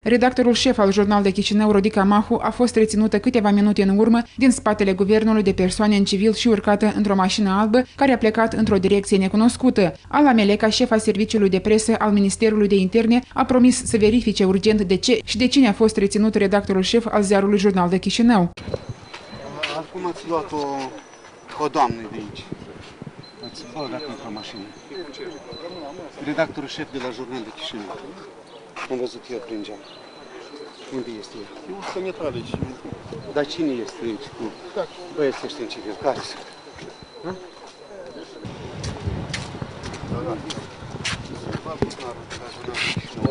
Redactorul șef al Jurnal de Chișinău, Rodica Mahu, a fost reținută câteva minute în urmă din spatele guvernului de persoane în civil și urcată într-o mașină albă care a plecat într-o direcție necunoscută. Ala Meleca, șefa serviciului de presă al Ministerului de Interne, a promis să verifice urgent de ce și de cine a fost reținut redactorul șef al ziarului Jurnal de Chișinău. Acum ați luat o doamnă de aici. Ați dat într-o mașină. Redactorul șef de la Jurnal de Chișinău. Am văzut eu prin geam. Unde este el? Eu sunt metal aici. Dar cine este aici cu băieții ăștia în civil? Care sunt?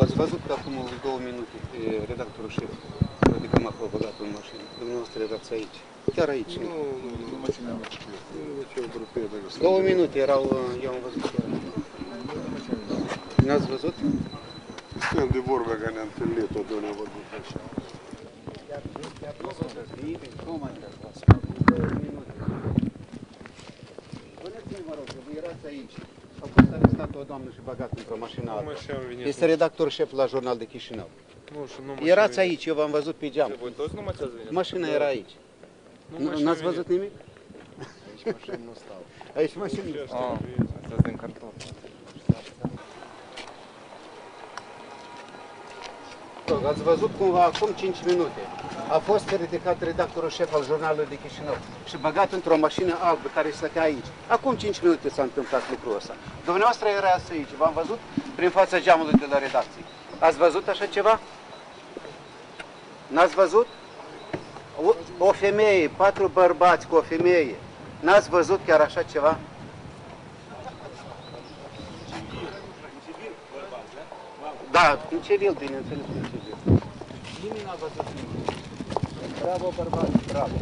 Ați văzut că acum 2 minute redactorul șef Rodica Mahu a băgat în mașină. Dumneavoastră erați aici. Chiar aici. Nu, mașina nu știu. 2 minute erau, eu am văzut chiar. N-ați văzut? Stăm de vorbe că ne-am întâlnit, tot eu ne-am văzut așa. Spuneți-mi, vă rog, că vă erați aici. A fost arestată o doamnă și băgat într-o mașină albă. Este redactor șef la Jurnal de Chișinău. Erați aici, eu v-am văzut pe geam. Voi toți nu mă ați venit? Mașina era aici. N-ați văzut nimic? Aici mașini nu stau. Aici mașini nu stau. Asta din carton. Ați văzut cumva acum 5 minute. A fost ridicat redactorul șef al Jurnalului de Chișinău și băgat într-o mașină albă care stătea aici. Acum 5 minute s-a întâmplat lucrul ăsta. Dumneavoastră erați aici, v-am văzut prin fața geamului de la redacție. Ați văzut așa ceva? N-ați văzut? O femeie, 4 bărbați cu o femeie. N-ați văzut chiar așa ceva? Da, în civil, bineînțeles, în civil. Nimeni n-a văzut nimic. Bravo, bărbați, bravo.